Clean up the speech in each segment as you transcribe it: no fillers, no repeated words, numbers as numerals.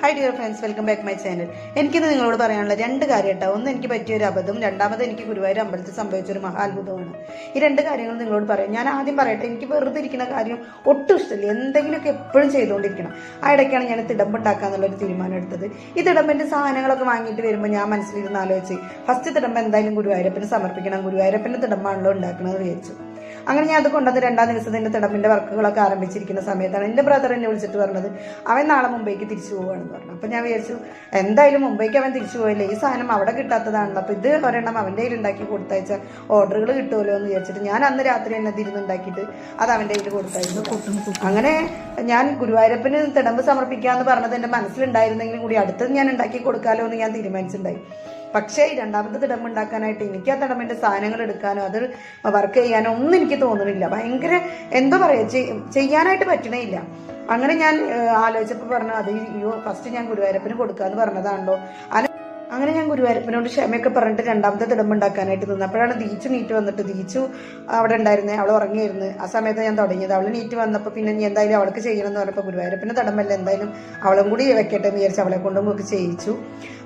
Hi dear friends, welcome back my channel. എനിക്കിന്ന് നിങ്ങളോട് പറയാനുള്ള രണ്ട് കാര്യം കേട്ടോ. ഒന്ന്, എനിക്ക് പറ്റിയൊരു അബദ്ധം. രണ്ടാമത്, എനിക്ക് ഗുരുവായൂർ അമ്പലത്തിൽ സംഭവിച്ചൊരു മഹാ അത്ഭുതമാണ്. ഈ രണ്ട് കാര്യങ്ങൾ നിങ്ങളോട് പറയാം. ഞാൻ ആദ്യം പറയട്ടെ, എനിക്ക് വെറുതെ ഇരിക്കുന്ന കാര്യം ഒട്ടും ഇഷ്ടമില്ല. എന്തെങ്കിലുമൊക്കെ എപ്പോഴും ചെയ്തുകൊണ്ടിരിക്കണം. ആ ഇടയ്ക്കാണ് ഞാൻ തിടമ്പുണ്ടാക്കാന്നുള്ളൊരു തീരുമാനം എടുത്തത്. ഈ തിടമ്പിന്റെ സാധനങ്ങളൊക്കെ വാങ്ങിയിട്ട് വരുമ്പോൾ ഞാൻ മനസ്സിലിരുന്ന് ആലോചിച്ച്, ഫസ്റ്റ് തിടമ്പ് എന്തായാലും ഗുരുവായൂരപ്പന് സമർപ്പിക്കണം, ഗുരുവായൂരപ്പന്റെ തിടമ്പാണല്ലോ ഉണ്ടാക്കണമെന്ന് വിചാരിച്ചു. അങ്ങനെ ഞാൻ അത് കൊണ്ടുവന്ന് രണ്ടാം ദിവസത്തിന്റെ തിടമ്പിന്റെ വർക്കുകളൊക്കെ ആരംഭിച്ചിരിക്കുന്ന സമയത്താണ് എൻ്റെ ബ്രദർ എന്നെ വിളിച്ചിട്ട് പറഞ്ഞത്, അവൻ നാളെ മുംബൈക്ക് തിരിച്ചു പോവുകയാണെന്ന് പറഞ്ഞു. അപ്പം ഞാൻ വിചാരിച്ചു, എന്തായാലും മുംബൈക്ക് അവൻ തിരിച്ചു പോയില്ലേ, ഈ സാധനം അവിടെ കിട്ടാത്തതാണല്ലോ, അപ്പോൾ ഇത് ഒരെണ്ണം അവൻ്റെ കയ്യിൽ ഉണ്ടാക്കി കൊടുത്തയച്ച ഓർഡറുകൾ കിട്ടുമല്ലോ എന്ന് വിചാരിച്ചിട്ട് ഞാൻ അന്ന് രാത്രി തന്നെ തിരുന്നുണ്ടാക്കിയിട്ട് അത് അവൻ്റെ കയ്യിൽ കൊടുത്തായിരുന്നു. അങ്ങനെ ഞാൻ ഗുരുവായൂരപ്പന് തിടമ്പ് സമർപ്പിക്കാമെന്ന് പറഞ്ഞത് എൻ്റെ മനസ്സിലുണ്ടായിരുന്നെങ്കിലും കൂടി അടുത്തത് ഞാൻ ഉണ്ടാക്കി കൊടുക്കാമല്ലോ എന്ന് ഞാൻ തീരുമാനിച്ചിട്ടുണ്ടായി. പക്ഷേ ഈ രണ്ടാമത്തെ തിടമ്പ് ഉണ്ടാക്കാനായിട്ട് എനിക്ക് ആ തിടമ്പിന്റെ സാധനങ്ങൾ എടുക്കാനോ അത് വർക്ക് ചെയ്യാനോ ഒന്നും എനിക്ക് തോന്നുന്നില്ല. ഭയങ്കര എന്താ പറയാ, ചെയ്യാനായിട്ട് പറ്റണേ ഇല്ല. അങ്ങനെ ഞാൻ ആലോചിച്ചപ്പോൾ പറഞ്ഞു, അത് ഫസ്റ്റ് ഞാൻ ഗുരുവായൂരപ്പന് കൊടുക്കാന്ന് പറഞ്ഞതാണല്ലോ. അങ്ങനെ ഞാൻ ഗുരുവായൂരപ്പനോട് ക്ഷമയൊക്കെ പറഞ്ഞിട്ട് രണ്ടാമത്തെ തിടമ്പ് ഉണ്ടാക്കാനായിട്ട് നിന്നപ്പോഴാണ് ദീച്ചു നീറ്റ് വന്നിട്ട്, ദീച്ചു അവിടെ ഉണ്ടായിരുന്നേ, അവൾ ഉറങ്ങിയായിരുന്നു. ആ സമയത്ത് ഞാൻ തുടങ്ങിയത്. അവൾ നീറ്റ് വന്നപ്പോൾ പിന്നെ നീ എന്തായാലും അവൾക്ക് ചെയ്യണം എന്ന് പറഞ്ഞപ്പോൾ ഗുരുവായൂരപ്പൻ്റെ തിടമ്പല്ല, എന്തായാലും അവളും കൂടി വെക്കട്ടെ എന്ന് വിചാരിച്ച് അവളെ കൊണ്ടും ഒക്കെ ചെയ്യിച്ചു.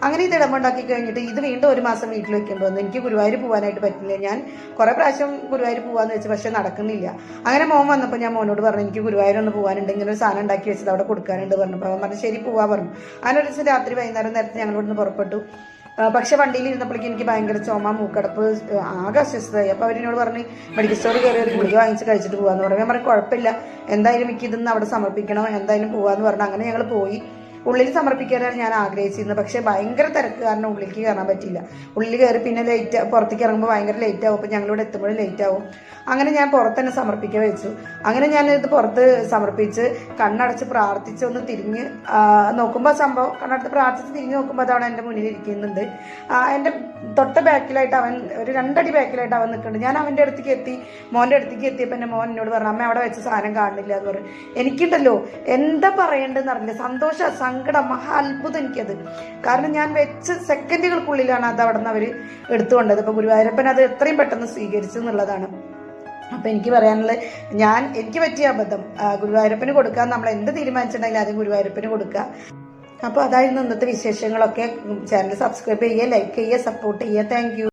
അങ്ങനെ ഈ തിടമ്പ് ഉണ്ടാക്കി കഴിഞ്ഞിട്ട് ഇത് വീണ്ടും ഒരു മാസം വീട്ടിൽ വെക്കേണ്ടി വന്നു. എനിക്ക് ഗുരുവായൂർ പോകാനായിട്ട് പറ്റില്ല. ഞാൻ കുറേ പ്രാവശ്യം ഗുരുവായൂർ പോകാമെന്ന് വെച്ചു, പക്ഷെ നടക്കുന്നില്ല. അങ്ങനെ മോൻ വന്നപ്പോൾ ഞാൻ മോനോട് പറഞ്ഞു, എനിക്ക് ഗുരുവായൂർ ഒന്ന് പോകാനുണ്ട്, ഇങ്ങനെ ഒരു സാധനം ഉണ്ടാക്കി വെച്ചത് അവിടെ കൊടുക്കാനുണ്ട് പറഞ്ഞപ്പോൾ അവൻ പറഞ്ഞു ശരി പോവാ പറഞ്ഞു. അങ്ങനെ ഒരു ദിവസം രാത്രി വൈകുന്നേരം നേരത്തെ ഞങ്ങൾ ഇവിടുന്ന് പുറപ്പെട്ടു. പക്ഷെ വണ്ടിയിൽ ഇരുന്നപ്പോഴേക്കും എനിക്ക് ഭയങ്കര ചുമ, മൂക്കടപ്പ്, ആകെ അസ്വസ്ഥതയായി. അപ്പോൾ അവരിനോട് പറഞ്ഞ് മെഡിക്കൽ സ്റ്റോറിൽ കയറി ഒരു ഗുളിക വാങ്ങിച്ച് കഴിച്ചിട്ട് പോകാമെന്ന് പറഞ്ഞു. ഞാൻ പറഞ്ഞു കുഴപ്പമില്ല, എന്തായാലും എനിക്ക് ഇതൊന്ന് അവിടെ സമർപ്പിക്കണം, എന്തായാലും പോകാമെന്ന് പറഞ്ഞു. അങ്ങനെ ഞങ്ങൾ പോയി. ഉള്ളിൽ സമർപ്പിക്കാനാണ് ഞാൻ ആഗ്രഹിച്ചിരുന്നത്. പക്ഷേ ഭയങ്കര തിരക്ക് കാരണം ഉള്ളിലേക്ക് കയറാൻ പറ്റിയില്ല. ഉള്ളിൽ കയറി പിന്നെ പുറത്തേക്ക് ഇറങ്ങുമ്പോൾ ഭയങ്കര ലേറ്റ് ആവും. അപ്പോൾ ഞങ്ങളിവിടെ എത്തുമ്പോഴും ലേറ്റ് ആവും. അങ്ങനെ ഞാൻ പുറത്ത് തന്നെ സമർപ്പിക്കാൻ വെച്ചു. അങ്ങനെ ഞാൻ ഇത് പുറത്ത് സമർപ്പിച്ച് കണ്ണടച്ച് പ്രാർത്ഥിച്ച് ഒന്ന് തിരിഞ്ഞ് നോക്കുമ്പോൾ സംഭവം കണ്ണടച്ച് പ്രാർത്ഥിച്ച് തിരിഞ്ഞ് നോക്കുമ്പോൾ അതാണ് എൻ്റെ മുന്നിൽ ഇരിക്കുന്നുണ്ട്. എൻ്റെ തൊട്ട ബാക്കിലായിട്ട് അവൻ ഒരു 2 അടി ബാക്കിലായിട്ട് അവൻ നിൽക്കുന്നുണ്ട്. ഞാൻ അവൻ്റെ അടുത്തേക്ക് എത്തി, മോൻ്റെ അടുത്തേക്ക് എത്തിയപ്പോൾ എൻ്റെ മോൻ എന്നോട് പറഞ്ഞു, അമ്മ അവിടെ വെച്ച സാധനം കാണുന്നില്ല എന്ന് പറഞ്ഞു. എനിക്കുണ്ടല്ലോ എന്താ പറയേണ്ടതെന്ന് അറിയില്ല. സന്തോഷം, സങ്കടം, മഹാ അത്ഭുതം എനിക്കത്. കാരണം ഞാൻ വെച്ച സെക്കൻഡുകൾക്കുള്ളിലാണ് അത് അവിടെ നിന്ന് അവർ എടുത്തുകൊണ്ടത്. അപ്പോൾ ഗുരുവായൂരപ്പൻ അത് എത്രയും പെട്ടെന്ന് സ്വീകരിച്ചു എന്നുള്ളതാണ്. അപ്പം എനിക്ക് പറയാനുള്ളത്, എനിക്ക് പറ്റിയ അബദ്ധം ഗുരുവായൂരപ്പന് കൊടുക്കാൻ നമ്മൾ എന്ത് തീരുമാനിച്ചിട്ടുണ്ടെങ്കിലും ആദ്യം ഗുരുവായൂരപ്പന് കൊടുക്കുക. അപ്പോൾ അതായിരുന്നു ഇന്നത്തെ വിശേഷങ്ങളൊക്കെ. ചാനൽ സബ്സ്ക്രൈബ് ചെയ്യുക, ലൈക്ക് ചെയ്യുക, സപ്പോർട്ട് ചെയ്യുക. Thank you.